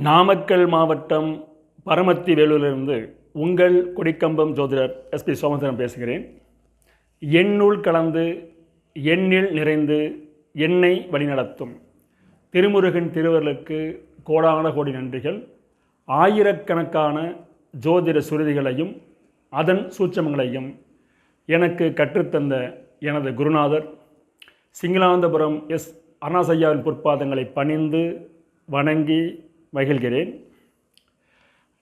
நாமக்கல் மாவட்டம் பரமத்தி வேலூரிலிருந்து உங்கள் கொடிக்கம்பம் ஜோதிடர் எஸ்பி சோமசுந்தரம் பேசுகிறேன். எண்ணுள் கலந்து எண்ணில் நிறைந்து என்னை வழிநடத்தும் திருமுருகன் திருவருளுக்கு கோடான கோடி நன்றிகள். ஆயிரக்கணக்கான ஜோதிட சுருதிகளையும் அதன் சூட்சமங்களையும் எனக்கு கற்றுத்தந்த எனது குருநாதர் சிங்களாந்தபுரம் எஸ் அருணாசையாவின் பொற்பாதங்களை பணிந்து வணங்கி மகிழ்கிறேன்.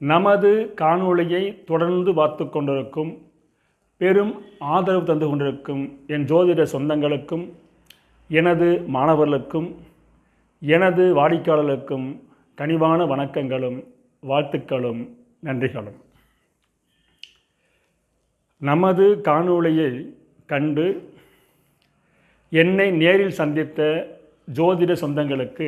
நமது காணொளியை தொடர்ந்து பார்த்து கொண்டிருக்கும் பெரும் ஆதரவு தந்து கொண்டிருக்கும் என் ஜோதிட சொந்தங்களுக்கும் எனது மாணவர்களுக்கும் எனது வாடிக்கையாளர்களுக்கும் கனிவான வணக்கங்களும் வாழ்த்துக்களும் நன்றிகளும். நமது காணொளியை கண்டு என்னை நேரில் சந்தித்த ஜோதிட சொந்தங்களுக்கு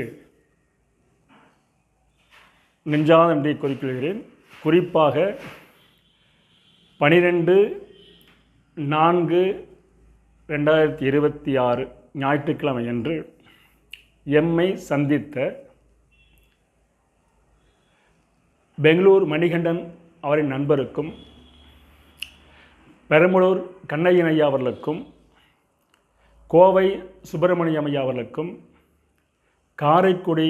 நெஞ்சாத நன்றியை குறிப்பிடுகிறேன். குறிப்பாக 12/4/2026 ஞாயிற்றுக்கிழமை அன்று எம்மை சந்தித்த பெங்களூர் மணிகண்டன் அவரின் நண்பருக்கும், பெரம்பலூர் கண்ணையன் ஐயா அவர்களுக்கும், கோவை சுப்பிரமணியம் ஐயா அவர்களுக்கும், காரைக்குடி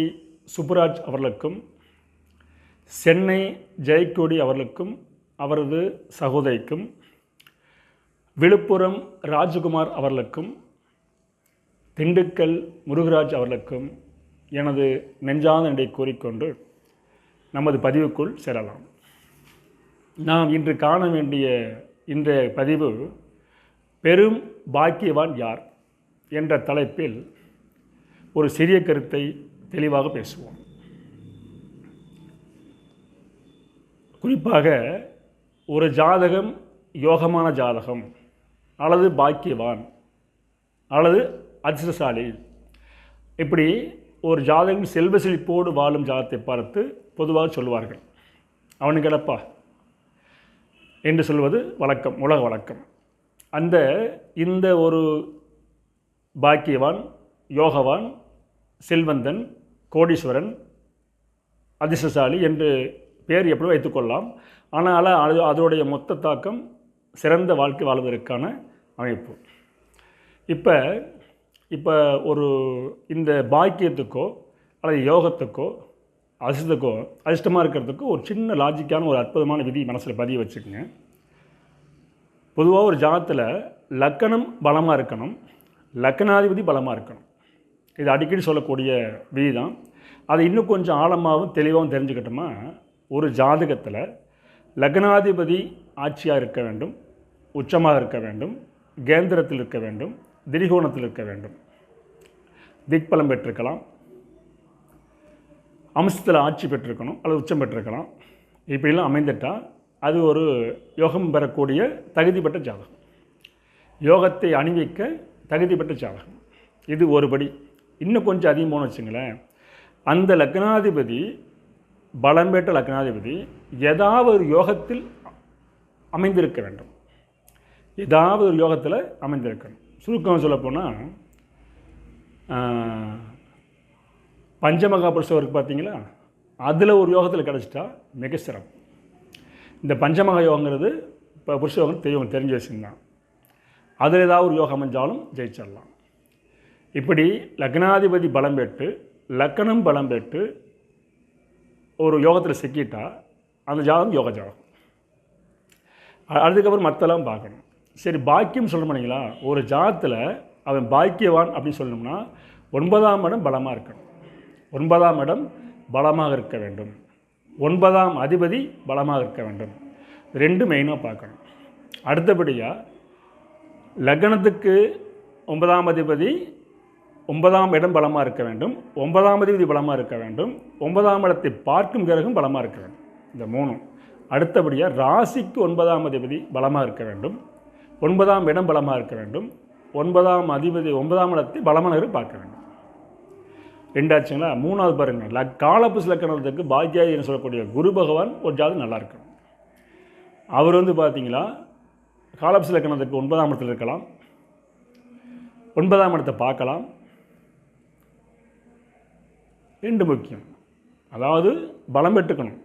சுப்புராஜ் அவர்களுக்கும், சென்னை ஜெயக்கொடி அவர்களுக்கும் அவரது சகோதரிக்கும், விழுப்புரம் ராஜகுமார் அவர்களுக்கும், திண்டுக்கல் முருகராஜ் அவர்களுக்கும் எனது நெஞ்சாத நன்றியை கூறிக்கொண்டு நமது பதிவுக்குள் செல்லலாம். நாம் இன்று காண வேண்டிய இன்றைய பதிவு பெரும் பாக்கியவான் யார் என்ற தலைப்பில் ஒரு சிறிய கருத்தை தெளிவாக பேசுவோம். குறிப்பாக ஒரு ஜாதகம் யோகமான ஜாதகம் அல்லது பாக்கியவான் அல்லது அதிர்ஷ்டசாலி, இப்படி ஒரு ஜாதகம் செல்வ செழிப்போடு வாழும் ஜாதகத்தை பார்த்து பொதுவாக சொல்வார்கள். அவனுக்கு கிடப்பா என்று சொல்வது வழக்கம், உலக வழக்கம். இந்த ஒரு பாக்கியவான், யோகவான், செல்வந்தன், கோடீஸ்வரன், அதிர்ஷ்டசாலி என்று பேர் எப்படி வைத்துக்கொள்ளலாம். ஆனால் அதனுடைய மொத்த தாக்கம் சிறந்த வாழ்க்கை வாழ்வதற்கான அமைப்பு. இப்போ ஒரு இந்த பாக்கியத்துக்கோ அல்லது யோகத்துக்கோ அதிர்ஷ்டமாக இருக்கிறதுக்கோ ஒரு சின்ன லாஜிக்கான ஒரு அற்புதமான விதி மனசில் பதிய வச்சுக்கோங்க. பொதுவாக ஒரு ஜாதகத்தில் லக்கணம் பலமாக இருக்கணும், லக்கணாதிபதி பலமாக இருக்கணும். இது அடிக்கடி சொல்லக்கூடிய விதி தான். அதை இன்னும் கொஞ்சம் ஆழமாகவும் தெளிவாகவும் தெரிஞ்சுக்கிட்டோமா, ஒரு ஜாதகத்தில் லக்னாதிபதி ஆட்சியாக இருக்க வேண்டும், உச்சமாக இருக்க வேண்டும், கேந்திரத்தில் இருக்க வேண்டும், திரிகோணத்தில் இருக்க வேண்டும், திக்பலம் பெற்றிருக்கலாம், அம்சத்தில் ஆட்சி பெற்றிருக்கணும் அல்லது உச்சம் பெற்றிருக்கலாம். இப்படிலாம் அமைந்துட்டால் அது ஒரு யோகம் பெறக்கூடிய தகுதி பெற்ற ஜாதகம், யோகத்தை அணிவிக்க தகுதி பெற்ற ஜாதகம். இது ஒருபடி. இன்னும் கொஞ்சம் அதிகமாக வச்சுங்களேன், அந்த லக்னாதிபதி பலம் பெற்ற லக்னாதிபதி ஏதாவது ஒரு யோகத்தில் அமைந்திருக்க வேண்டும், ஏதாவது ஒரு யோகத்தில் அமைந்திருக்கணும். சுருக்கம் சொல்லப்போனால் பஞ்சமகா புருஷருக்கு பார்த்தீங்களா, அதில் ஒரு யோகத்தில் கிடச்சிட்டா மிக சிறப்பு. இந்த பஞ்சமகா யோகங்கிறது இப்போ புருஷ யோகம் தெய்வம் தெரிஞ்ச விஷயம்தான். அதில் ஏதாவது ஒரு யோகம் அமைஞ்சாலும் ஜெயிச்சிடலாம். இப்படி லக்னாதிபதி பலம் பெற்று லக்கணம் பலம் பெற்று ஒரு யோகத்தில் சிக்கிட்டா அந்த ஜாதகம் யோக ஜாதகம். அதுக்கப்புறம் மற்றெல்லாம் பார்க்கணும். சரி, பாக்கியம் சொல்ல மாட்டீங்களா, ஒரு ஜாதத்தில் அவன் பாக்கியவான் அப்படின்னு சொல்லணும்னா 9ஆம் இடம் பலமாக இருக்கணும், 9ஆம் இடம் பலமாக இருக்க வேண்டும், 9ஆம் அதிபதி பலமாக இருக்க வேண்டும். ரெண்டு மெயினாக பார்க்கணும். அடுத்தபடியாக லக்னத்துக்கு 9ஆம் அதிபதி 9ஆம் இடம் பலமாக இருக்க வேண்டும், 9ஆம் அதிபதி பலமாக இருக்க வேண்டும், 9ஆம் இடத்தை பார்க்கும் கிரகம் பலமாக இருக்க வேண்டும். இந்த மூணும். அடுத்தபடியாக ராசிக்கு 9ஆம் அதிபதி பலமாக இருக்க வேண்டும், 9ஆம் இடம் பலமாக இருக்க வேண்டும், 9ஆம் அதிபதி 9ஆம் இடத்தை பலமான பார்க்க வேண்டும். ரெண்டாச்சுங்களா. மூணாவது பாருங்கள், காலப்புஸ் லக்கணத்துக்கு பாக்கியாதின்னு சொல்லக்கூடிய குரு பகவான் ஒரு ஜாதகம் நல்லா இருக்கணும். அவர் பார்த்தீங்களா காலப்புஸ் லக்கணத்துக்கு 9ஆம் இடத்தில் இருக்கலாம், 9ஆம் இடத்தை பார்க்கலாம். 2 முக்கியம். அதாவது பலம் பெற்றுக்கணும்.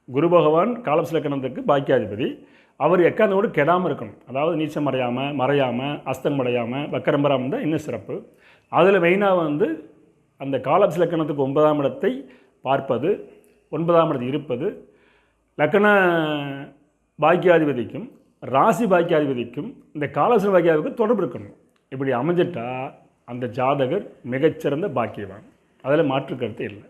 குரு பகவான் காலபுருஷ லக்னத்துக்கு பாக்கியாதிபதி. அவர் எக்காந்தோடு கெடாமல் இருக்கணும். அதாவது நீச்சம் மறையாமல் அஸ்தம் அடையாமல் வக்கரம்பராமல் இருந்தால் இன்னும் சிறப்பு. அதில் மெயினாக அந்த காலபுருஷ லக்னத்துக்கு 9ஆம் இடத்தை பார்ப்பது, 9ஆம் இடத்தில் இருப்பது, லக்ன பாக்கியாதிபதிக்கும் ராசி பாக்கியாதிபதிக்கும் இந்த காலபுருஷ பாக்கியாதிபதிக்கும் தொடர்பு இருக்கணும். இப்படி அமைஞ்சிட்டால் அந்த ஜாதகர் மிகச்சிறந்த பாக்கியவான். அதில் மாற்று கருத்து இல்லை.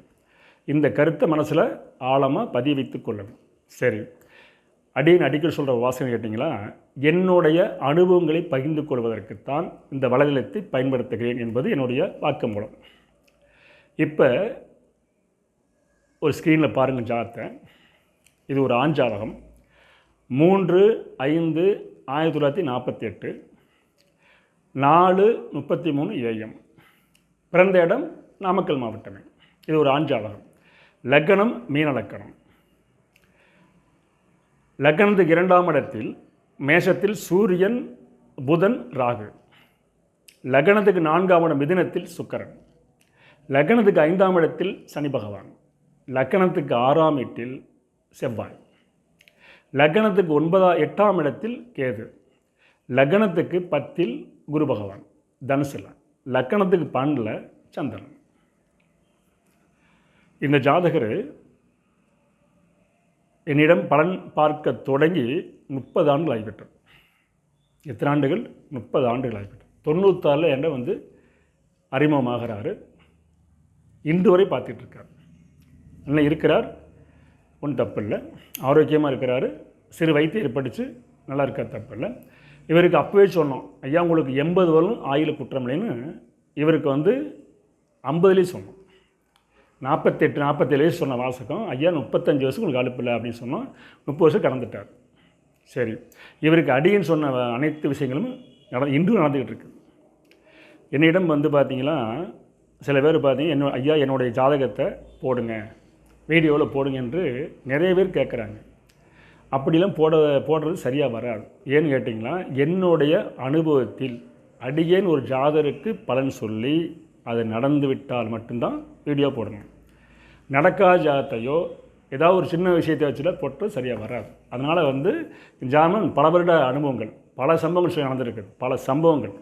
இந்த கருத்தை மனசில் ஆழமாக பதிய வைத்து கொள்ளணும். சரி, அடிக்கடி சொல்கிற வாசகம் கேட்டிங்களா, என்னுடைய அனுபவங்களை பகிர்ந்து கொள்வதற்குத்தான் இந்த வலைதளத்தை பயன்படுத்துகிறேன் என்பது என்னுடைய வாக்குமூலம். இப்போ ஒரு ஸ்க்ரீனில் பாருங்கள் ஜாதகத்தை. இது ஒரு ஆண் ஜாதகம். 3/5/1948, 4:33 AM. பிறந்த இடம் நாமக்கல் மாவட்டமே. இது ஒரு ஆண் ஜாதகம். லக்னம் மீன லக்னம். லக்னத்துக்கு 2ஆம் இடத்தில் மேஷத்தில் சூரியன், புதன், ராகு. லக்னத்துக்கு 4ஆம் இடம் மிதுனத்தில் சுக்கிரன். லக்னத்துக்கு 5ஆம் இடத்தில் சனி பகவான். லக்னத்துக்கு 6ஆம் இடத்தில் செவ்வாய். லக்னத்துக்கு 8ஆம் இடத்தில் கேது. லக்னத்துக்கு 10இல் குரு பகவான் தனுசில். லக்னத்துக்கு 12 சந்திரன். இந்த ஜாதகர் என்னிடம் பலன் பார்க்க தொடங்கி 30 ஆண்டுகள் ஆகிவிட்டது. எத்தனை ஆண்டுகள்? 30 ஆண்டுகள் ஆகிவிட்டது. 96 என்கிட்ட அறிமுகமாகிறாரு. இன்று வரை பார்த்துட்ருக்கார். நல்லா இருக்கிறார், ஒன்றும் தப்பு இல்லை. ஆரோக்கியமாக இருக்கிறாரு. சிறு வைத்தியர் படித்து நல்லா இருக்கார், தப்பு இல்லை. இவருக்கு அப்போவே சொன்னோம், ஐயா உங்களுக்கு 80 வருடம் ஆயுள குற்றமில்லைன்னு. இவருக்கு 50லேயும் சொன்னோம். 48-47 வயசு சொன்ன வாசகம், ஐயா 35 வயசுக்கு உங்களுக்கு அலுப்பு இல்லை அப்படின்னு சொன்னோம். 30 வருஷம் கடந்துட்டார். சரி, இவருக்கு அடின்னு சொன்ன அனைத்து விஷயங்களும் இன்றும் நடந்துக்கிட்டு இருக்குது. என்னிடம் பார்த்தீங்கன்னா சில பேர் பார்த்தீங்கன்னா ஐயா என்னுடைய ஜாதகத்தை போடுங்க, வீடியோவில் போடுங்க என்று நிறைய பேர் கேட்குறாங்க. அப்படிலாம் போடுறது சரியாக வராது. ஏன்னு கேட்டிங்கன்னா, என்னுடைய அனுபவத்தில் அடியேன் ஒரு ஜாதகருக்கு பலன் சொல்லி அது நடந்து விட்டால் மட்டும்தான் வீடியோ போடணும். நடக்காத ஜாதத்தையோ ஏதாவது ஒரு சின்ன விஷயத்தை வச்சுட்டு போட்டு சரியாக வராது. அதனால் ஜாமன் பல வருட அனுபவங்கள், பல சம்பவங்கள் நடந்திருக்குது. பல சம்பவங்கள்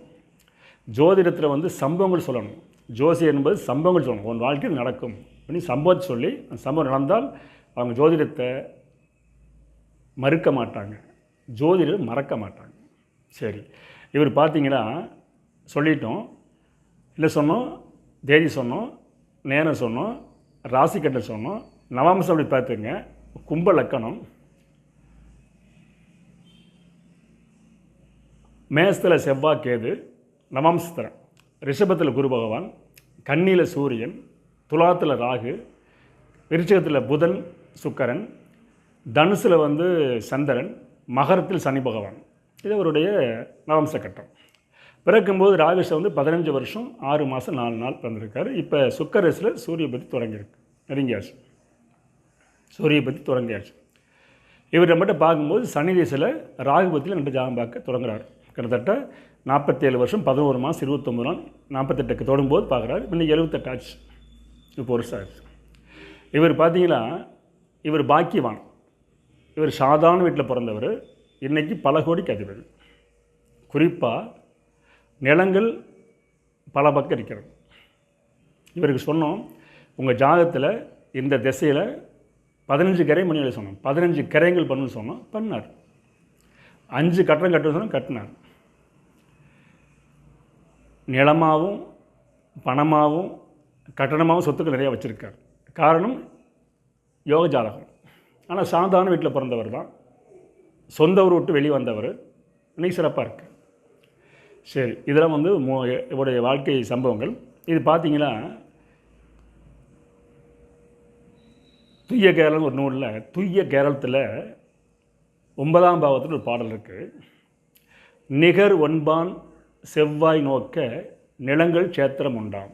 ஜோதிடத்தில் சம்பவங்கள் சொல்லணும். ஜோசி என்பது சம்பவங்கள் சொல்லணும். உன் வாழ்க்கையில் நடக்கும் அப்படின்னு சம்பவத்தை சொல்லி அந்த சம்பவம் நடந்தால் அவங்க ஜோதிடத்தை மறுக்க மாட்டாங்க, ஜோதிடர் மறக்க மாட்டாங்க. சரி, இவர் பார்த்தீங்கன்னா சொல்லிட்டோம், இல்லை சொன்னோம், தேதி சொன்னோம், நேரம் சொன்னோம், ராசி கட்ட சொன்னோம், நவாம்சம் அப்படி பார்த்துங்க. கும்ப லக்கணம், மேசத்தில் செவ்வாய் கேது, நவாம்சத்தில் ரிஷபத்தில் குரு பகவான், கன்னியில் சூரியன், துலாத்தில் ராகு, விருச்சிகத்தில் புதன் சுக்கரன், தனுசில் சந்திரன், மகரத்தில் சனி பகவான். இது அவருடைய நவம்ச கட்டம். பிறக்கும்போது ராகேஷ் 15 வருஷம் 6 மாதம் 4 நாள் பிறந்திருக்காரு. இப்போ சுக்கரஸில் சூரிய பற்றி தொடங்கியிருக்கு, நெருங்கியாச்சு. சூரிய பற்றி தொடங்கியாச்சு. இவர் நம்மகிட்ட பார்க்கும்போது சனி திசையில் ராகு பற்றியில் 2 ஜாதகம் பார்க்க தொடங்குறாரு. கிட்டத்தட்ட 47 வருஷம் 11 மாதம் 29 நாள் 48க்கு தொடங்கும்போது பார்க்குறாரு. இன்னும் 78 ஆச்சு. இப்போ வருஷம் ஆச்சு. இவர் பார்த்தீங்கன்னா இவர் பாக்கியவான். இவர் சாதாரண வீட்டில் பிறந்தவர். இன்றைக்கி பல கோடிக்கு அதிபதி. குறிப்பாக நிலங்கள் பல பக்கம் இருக்கிறது. இவருக்கு சொன்னோம், உங்கள் ஜாதகத்தில் இந்த திசையில் 15 கரை மணி சொன்னோம், 15 கரைங்கள் பண்ணுன்னு சொன்னோம், பண்ணார். 5 கட்டணம் கட்டணும்னு சொன்னால் கட்டினார். நிலமாகவும் பணமாகவும் கட்டணமாகவும் சொத்துக்கள் நிறையா வச்சுருக்கார். காரணம் யோக ஜாதகம். ஆனால் சாதாரண வீட்டில் பிறந்தவர் தான், சொந்த ஊர் விட்டு வெளியே வந்தவர். இன்றைக்கி சிறப்பாக இருக்குது. சரி, இதெல்லாம் இவருடைய வாழ்க்கை சம்பவங்கள். இது பார்த்தீங்கன்னா தூய கேரளம் ஒரு நூலில், தூய கேரளத்தில் 9ஆம் பாவத்தில் ஒரு பாடல் இருக்குது. நிகர் ஒன்பான் செவ்வாய் நோக்க நிலங்கள் சேத்திரம் உண்டாம்,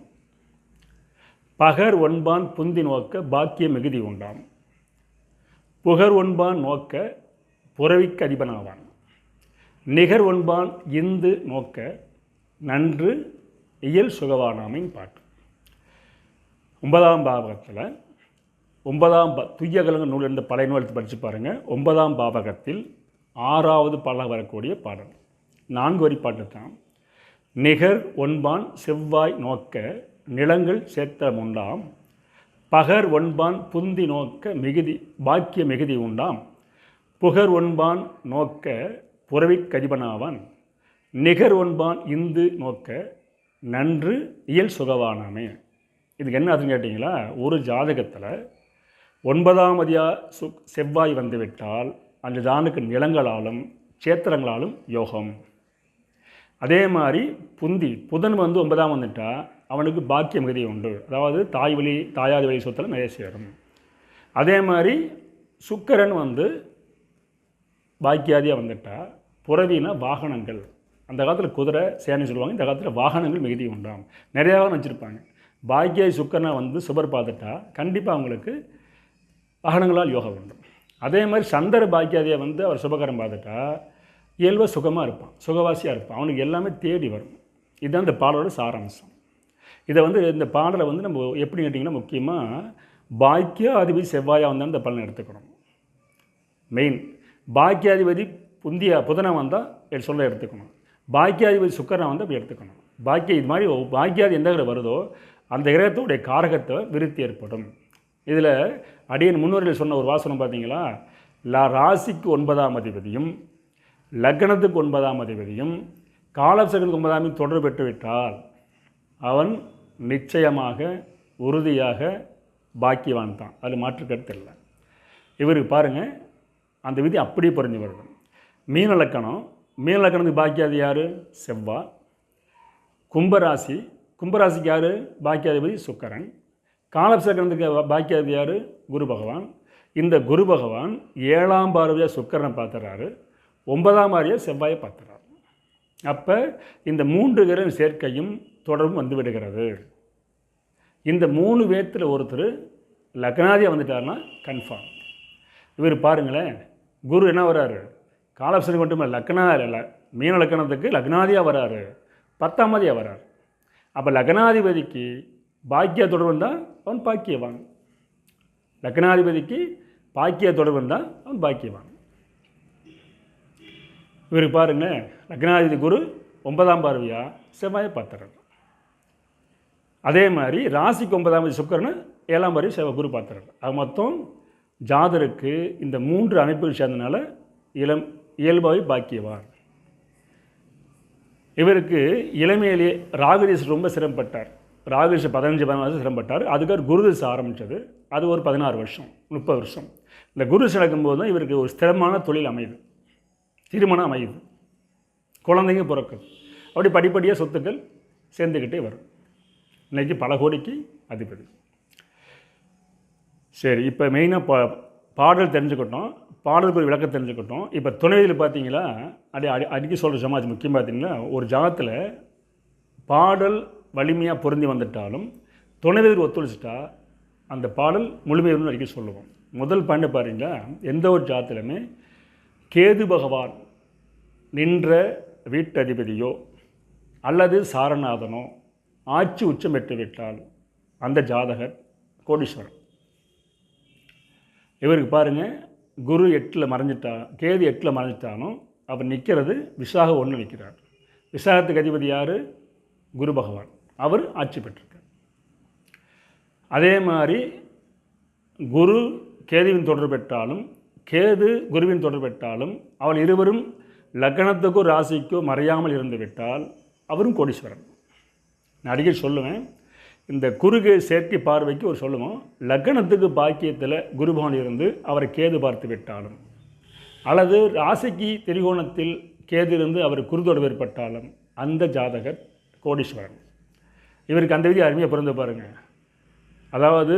பகர் ஒன்பான் புந்தி நோக்க பாக்கிய மிகுதி உண்டாம், புகர் ஒன்பான் நோக்க புறவிக்கு அதிபனாவான், நிகர் ஒன்பான் இந்து நோக்க நன்று இயல் சுகவானாமின் பாட்டு. 9ஆம் பாவகத்தில் 9ஆம் துய்யகலங்க நூல் என்ற பழைய நூல் எடுத்து படித்து பாருங்கள். 9ஆம் பாவகத்தில் 6வது பாடலாக வரக்கூடிய பாடல் 4 வரி பாட்டு தான். நிகர் ஒன்பான் செவ்வாய் நோக்க நிலங்கள் சேர்த்த உண்டாம், பகர் ஒன்பான் புந்தி நோக்க மிகுதி பாக்கிய மிகுதி உண்டாம், புகர் ஒன்பான் நோக்க புறவிற் கதிபனாவான், நிகர் ஒன்பான் இந்து நோக்க நன்று இயல் சுகவானாமே. இதுக்கு என்ன அதுன்னு கேட்டிங்களா, ஒரு ஜாதகத்தில் 9ஆம் அதியா செவ்வாய் வந்துவிட்டால் அந்த ஜானுக்கு நிலங்களாலும் சேத்திரங்களாலும் யோகம். அதே மாதிரி புதன் வந்து 9ஆம் வந்துட்டால் அவனுக்கு பாக்கிய மிகுதி உண்டு, அதாவது தாயாதி வழி சொத்தில் நிறைய சேரும். அதே மாதிரி சுக்கிரன் வந்து பாக்கியாதியாக வந்துட்டால் புறவினா வாகனங்கள், அந்த காலத்தில் குதிரை சேனை சொல்லுவாங்க, இந்த காலத்தில் வாகனங்கள் மிகுதி உண்டாம். நிறையா வாகனம் வச்சுருப்பாங்க. பாக்கியாதி சுக்கரனை வந்து சுபர் பார்த்துட்டா கண்டிப்பாக அவங்களுக்கு வாகனங்களால் யோகம் உண்டு. அதே மாதிரி சந்திர பாக்கியாதியை வந்து அவர் சுபகரம் பார்த்துட்டா இயல்பாக சுகமாக இருப்பான், சுகவாசியாக இருப்பான், அவனுக்கு எல்லாமே தேடி வரும். இதுதான் இந்த பாடலோட சாராம்சம். இதை வந்து இந்த பாடலை வந்து நம்ம எப்படி கேட்டிங்கன்னா, முக்கியமாக பாக்கியாதிபதி செவ்வாயாக வந்தால் இந்த பலனை எடுத்துக்கணும். மெயின் பாக்கியாதிபதி புதனை வந்தால் சொல்ல எடுத்துக்கணும், பாக்கியாதிபதி சுக்கரனை வந்து அப்படி எடுத்துக்கணும். இது மாதிரி பாக்கியாதி எந்த கிரகம் வருதோ அந்த கிரகத்தோடைய காரகத்தை விருத்தி ஏற்படும். இதில் அடியன் முன்னோரில் சொன்ன ஒரு வாசனம் பார்த்தீங்களா, ராசிக்கு 9ஆம் அதிபதியும் லக்னத்துக்கு 9ஆம் அதிபதியும் காலசகனுக்கு 9ஆம் தொடர்பு பெற்றுவிட்டால் அவன் நிச்சயமாக உறுதியாக பாக்கியவான் தான், அது மாற்று கருத்து இல்லை. இவருக்கு பாருங்கள் அந்த விதி அப்படியே புரிஞ்சு வருது. மீன லக்கணத்துக்கு பாக்கியாதி யார்? செவ்வாய். கும்பராசிக்கு யார் பாக்கியாதிபதி? சுக்கரன். காலசகனத்துக்கு பாக்கியாதி யார்? குரு பகவான். இந்த குரு பகவான் 7ஆம் பார்வையாக சுக்கரனை பார்த்துறாரு, 9ஆம் பார்வையாக செவ்வாயை பார்த்துறாரு. அப்போ இந்த 3 கிரக சேர்க்கையும் தொடர்பும் வந்து விடுகிறது. இந்த 3 பேர்த்தில் ஒருத்தர் லக்னாதியாக வந்துட்டார்னா கன்ஃபார்ம். இவர் பாருங்களேன், குரு என்ன வராரு? காலசகனுக்கு மட்டும் இல்லை, மீன லக்கணத்துக்கு லக்னாதியாக வராரு, 10ஆம் அதியாக வராரு. அப்போ லக்னாதிபதிக்கு பாக்கிய தொடர்பு தான் அவன் பாக்கியவான், லக்னாதிபதிக்கு பாக்கிய தொடர்பு தான் அவன் பாக்கியவான். இவருக்கு பாருங்க, லக்னாதிபதி குரு 9ஆம் பார்வையாக செவ்வாயை பார்த்துறாரு. அதே மாதிரி ராசிக்கு 9ஆம் தேதி சுக்கரனை 7ஆம் பார்வை குரு பார்த்துறாரு. அது மொத்தம் ஜாதருக்கு இந்த 3 அமைப்புகள் சேர்ந்தனால இயல்பாகவே பாக்கியவான். இவருக்கு இளமையிலேயே ராகுதேச ரொம்ப சிரமப்பட்டார். ராகுதேச 15 வருஷம் சிரமப்பட்டார். அதுக்காக குருதேசம் ஆரம்பித்தது, அது ஒரு 16 வருஷம் 30 வருஷம். இந்த குருதேசம் நடக்கும்போது தான் இவருக்கு ஒரு ஸ்திரமான தொழில் அமையுது, திருமணம் அமையுது, குழந்தைங்க பிறக்குது. அப்படி படிப்படியாக சொத்துக்கள் சேர்ந்துக்கிட்டே வரும். இன்றைக்கி பல கோடிக்கு அதிபதி. சரி, இப்போ மெயினாக பாடல் தெரிஞ்சுக்கிட்டோம், பாடலுக்கு ஒரு விளக்கம் தெரிஞ்சுக்கிட்டோம். இப்போ துணைவியில் பார்த்தீங்களா, அடிக்கடி சொல்கிற சமாஜ் முக்கியம் பார்த்தீங்கன்னா, ஒரு ஜாதத்தில் பாடல் வலிமையாக பொருந்தி வந்துட்டாலும் துணைவியர் ஒத்துழைச்சிட்டா அந்த பாடல் முழுமையுடன் அடிக்கடி சொல்லுவோம். முதல் பாயிண்ட் பாருங்களா, எந்த ஒரு ஜாதத்திலுமே கேது பகவான் நின்ற வீட்டதிபதியோ அல்லது சாரநாதனோ ஆட்சி உச்சம் பெற்றுவிட்டால் அந்த ஜாதகர் கோடீஸ்வரன். இவருக்கு பாருங்கள், குரு 8ல் மறைஞ்சிட்டா, கேது 8ல் மறைஞ்சிட்டாலும் அவர் நிற்கிறது விசாக 1 நிற்கிறார். விசாகத்துக்கு அதிபதி யார்? குரு பகவான், அவர் ஆட்சி பெற்றிருக்கார். அதே மாதிரி குரு கேதுவின் தொடர்பு பெற்றாலும் கேது குருவின் தொடர்பு பெற்றாலும் அவள் இருவரும் லக்னத்துக்கோ ராசிக்கோ மறையாமல் இருந்து விட்டால் அவரும் கோடீஸ்வரன். நான் அடிக்கடி சொல்லுவேன், இந்த குறுகு சேர்க்கை பார்வைக்கு ஒரு சொல்லுவோம், லக்னத்துக்கு பாக்கியத்தில் குரு பகவான் இருந்து அவரை கேது பார்த்து விட்டாலும் அல்லது ராசிக்கு திரிகோணத்தில் கேது இருந்து அவர் குருதொடர்பு ஏற்பட்டாலும் அந்த ஜாதகர் கோடீஸ்வரன். இவருக்கு அந்த விதி அருமையாக பிறந்து பாருங்கள். அதாவது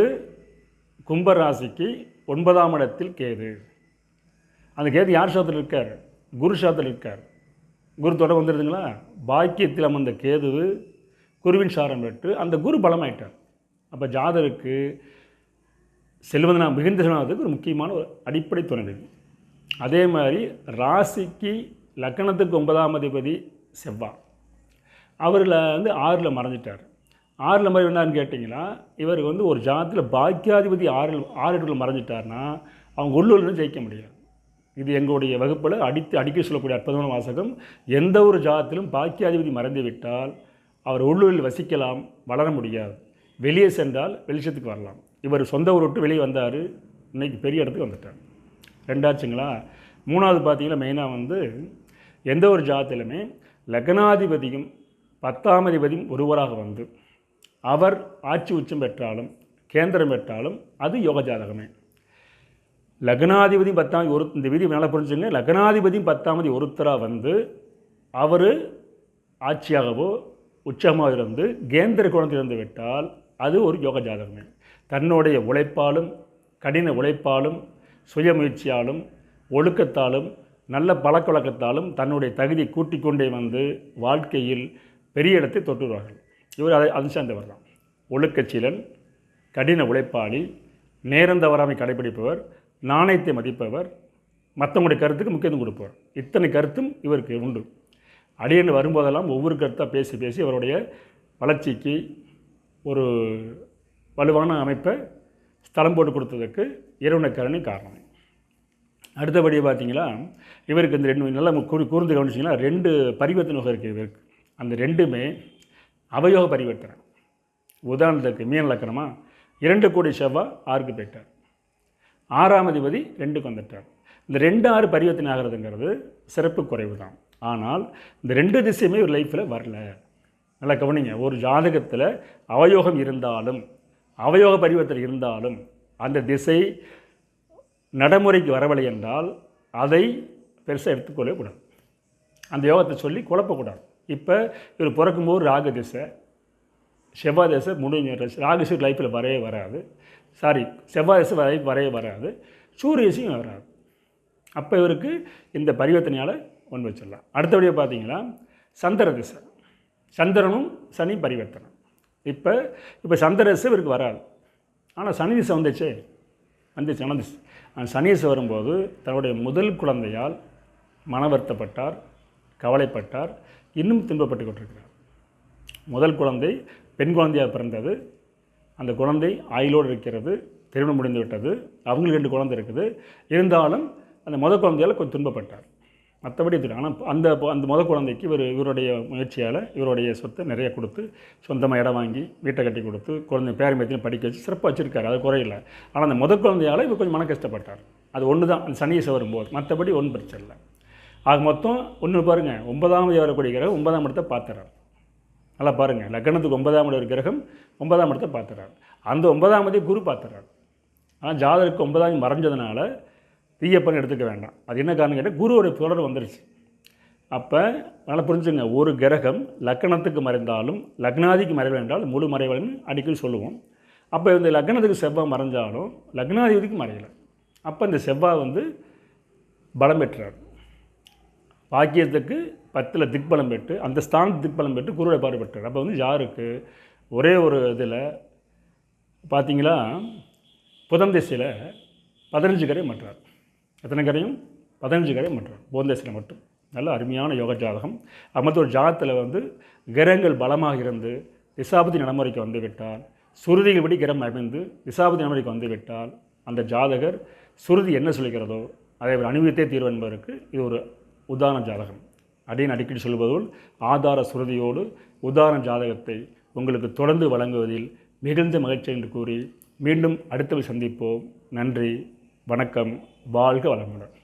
கும்பராசிக்கு 9ஆம் இடத்தில் கேது, அந்த கேது யார் சாதத்தில் இருக்கார்? குரு சாதத்தில் இருக்கார். குரு தொடர்பு வந்துடுதுங்களா, பாக்கியத்தில் அமர்ந்த கேது குருவின் சாரம் பெற்று அந்த குரு பலமாயிட்டார். அப்போ ஜாதருக்கு செல்வந்தனா மிகுந்த செல்வத்துக்கு ஒரு முக்கியமான ஒரு அடிப்படை துணை. அதே மாதிரி ராசிக்கு லக்னத்துக்கு 9ஆம் அதிபதி செவ்வாய், அவரில் வந்து 6ல் மறைஞ்சிட்டார். 6ல் மறைவு என்னன்னு கேட்டிங்கன்னா, இவருக்கு வந்து ஒரு ஜாதத்தில் பாக்கியாதிபதி 6 இடத்துல மறைஞ்சிட்டார்னா அவங்க உள்ளூர்லேருந்து ஜெயிக்க முடியாது. இது எங்களுடைய வகுப்பில் அடிக்கடி சொல்லக்கூடிய அற்புதமான வாசகம். எந்த ஒரு ஜாதத்திலும் பாக்கியாதிபதி மறைந்து விட்டால் அவர் உள்ளூரில் வசிக்கலாம், வளர முடியாது. வெளியே சென்றால் வெளிச்சத்துக்கு வரலாம். இவர் சொந்த ஊர் விட்டு வெளியே வந்தார், இன்றைக்கி பெரிய இடத்துக்கு வந்துட்டார். 2ஆச்சுங்களா. 3வது பார்த்தீங்கன்னா மெயினாக வந்து எந்த ஒரு ஜாதத்திலுமே லக்னாதிபதியும் 10ஆம் அதிபதியும் ஒருவராக வந்து அவர் ஆட்சி உச்சம் பெற்றாலும் கேந்திரம் பெற்றாலும் அது யோக ஜாதகமே. லக்னாதிபதி 10ஆம் இந்த விதி நல்லா புரிஞ்சுங்க. லக்னாதிபதியும் 10ஆம் அதிபதி ஒருத்தராக வந்து அவர் ஆட்சியாகவோ உச்சமாக இருந்து கேந்திர கோணத்தில் இருந்து விட்டால் அது ஒரு யோக ஜாதகமே. தன்னுடைய உழைப்பாலும் கடின உழைப்பாலும் சுய முயற்சியாலும் ஒழுக்கத்தாலும் நல்ல பழக்க வழக்கத்தாலும் தன்னுடைய தகுதி கூட்டிக் கொண்டே வந்து வாழ்க்கையில் பெரிய இடத்தை தொட்டுருவார்கள். இவர் அதை சேர்ந்தவர் தான். ஒழுக்கச்சீலன், கடின உழைப்பாளி, நேரம் தவறாமை கடைபிடிப்பவர், நாணயத்தை மதிப்பவர், மற்றவங்களுடைய கருத்துக்கு முக்கியத்துவம் கொடுப்பவர். இத்தனை கருத்தும் இவருக்கு உண்டு. அடியன் வரும்போதெல்லாம் ஒவ்வொரு கருத்தாக பேசி பேசி அவருடைய வளர்ச்சிக்கு ஒரு வலுவான அமைப்பை ஸ்தலம் போட்டு கொடுத்ததுக்கு இறைவனை கருணை காரணம். அடுத்தபடி பார்த்தீங்களா, இவருக்கு இந்த 2 நல்லா கூர்ந்து கவனிச்சிங்கன்னா 2 பரிவர்த்தனை வகை இருக்குது இவருக்கு. அந்த 2மே அவயோக பரிவர்த்தனை. உதாரணத்துக்கு மீன லக்கணமாக 2 கோடி செவ்வாய் 6க்கு போயிட்டார், 6ஆம் அதிபதி 2க்கு வந்துட்டார். இந்த 2-6 பரிவர்த்தனை ஆகிறதுங்கிறது சிறப்பு குறைவு தான். ஆனால் இந்த 2 திசையுமே ஒரு லைஃப்பில் வரல. நல்லா கவனிங்க. ஒரு ஜாதகத்தில் அவயோகம் இருந்தாலும் அவயோக பரிவர்த்தனை இருந்தாலும் அந்த திசை நடைமுறைக்கு வரவில்லை என்றால் அதை பெருசாக எடுத்துக்கொள்ளவே கூடாது. அந்த யோகத்தை சொல்லி குழப்பக்கூடாது. இப்போ இவர் பிறக்கும்போது ராகு திசை செவ்வாய் திசை முடிஞ்ச ராகு திசை லைஃப்பில் வரவே வராது. செவ்வாய் திசை வரவே வராது. சூரிய திசையும் வராது. அப்போ இவருக்கு இந்த பரிவர்த்தனையால் ஒன்று வச்சிடலாம். அடுத்தபடியாக பார்த்தீங்கன்னா சந்திர திசை, சந்திரனும் சனி பரிவர்த்தனை. இப்போ சந்திர திசை இவருக்கு வராது. ஆனால் சனி திசை வந்துச்சு. சனி திசை வரும்போது தன்னுடைய முதல் குழந்தையால் மன வருத்தப்பட்டார், கவலைப்பட்டார், இன்னும் துன்பப்பட்டு கொண்டிருக்கிறார். முதல் குழந்தை பெண் குழந்தையாக பிறந்தது. அந்த குழந்தை ஆயுளோடு இருக்கிறது, திருமணம் முடிந்து விட்டது, அவங்களுக்கு 2 குழந்தை இருக்குது. இருந்தாலும் அந்த முதல் குழந்தையால் கொஞ்சம் துன்பப்பட்டார். மற்றபடி ஆனால் அந்த முதல் குழந்தைக்கு இவருடைய முயற்சியால் இவருடைய சொத்தை நிறைய கொடுத்து சொந்தமாக இடம் வாங்கி வீட்டை கட்டி கொடுத்து குழந்தை பேரம்பேத்தையும் படிக்க வச்சு சிறப்பாக வச்சுருக்காரு. அது குறையில்லை. ஆனால் அந்த முதல் குழந்தையால் இவர் கொஞ்சம் மன கஷ்டப்பட்டார். அது ஒன்று தான் அந்த சனி திசை வரும்போது. மற்றபடி ஒன்றும் பிரச்சனை இல்லை. ஆக மொத்தம் ஒன்று பாருங்கள், 9ஆம் தேதி வரக்கூடிய கிரகம் 9ஆம் இடத்தை பார்த்துறார். நல்லா பாருங்கள், லக்னத்துக்கு 9ஆம் இடம் கிரகம் 9ஆம் இடத்தை பார்த்துறார். அந்த 9ஆம் தேதி குரு பார்த்துறார். ஆனால் ஜாதகருக்கு 9ஆம் மறைஞ்சதுனால தீயப்பன்னு எடுத்துக்க வேண்டாம். அது என்ன காரணம் கேட்டால் குருவோடைய தொடர் வந்துருச்சு. அப்போ நல்லா புரிஞ்சுங்க, ஒரு கிரகம் லக்னத்துக்கு மறைந்தாலும் லக்னாதிக்கு மறைவு என்றால் முழு மறைவுன்னு அடிக்கடி சொல்லுவோம். அப்போ இந்த லக்னத்துக்கு செவ்வாய் மறைஞ்சாலும் லக்னாதிபதிக்கு மறையலை. அப்போ இந்த செவ்வாய் வந்து பலம் பெற்றார். பாக்கியத்துக்கு 10ல் திக்பலம் பெற்று அந்த ஸ்தானத்து திக்பலம் பெற்று குருவை பார்வை பெற்றார். அப்போ வந்து யாருக்கு ஒரே ஒரு இதில் பார்த்தீங்களா, புதன் திசையில் 15 கரை மற்றார். எத்தனை கரையும் 15 கரை மற்றார் புதன் திசையில் மட்டும். நல்ல அருமையான யோக ஜாதகம். அது ஒரு ஜாதகத்தில் வந்து கிரகங்கள் பலமாக இருந்து திசாபதி நடைமுறைக்கு வந்து விட்டால், சுருதிகள் படி கிரகம் அமைந்து திசாபதி நடைமுறைக்கு வந்து விட்டால் அந்த ஜாதகர் சுருதி என்ன சொல்லிக்கிறதோ அதை அவர் அனுபவித்தே தீர்வு என்பதற்கு இது ஒரு உதாரண ஜாதகம். அடிக்கடி சொல்வதோடு ஆதார சுருதியோடு உதாரண ஜாதகத்தை உங்களுக்கு தொடர்ந்து வழங்குவதில் மிகுந்த மகிழ்ச்சி என்று கூறி மீண்டும் அடுத்தவை சந்திப்போம். நன்றி, வணக்கம், வாழ்க வளமுடன்.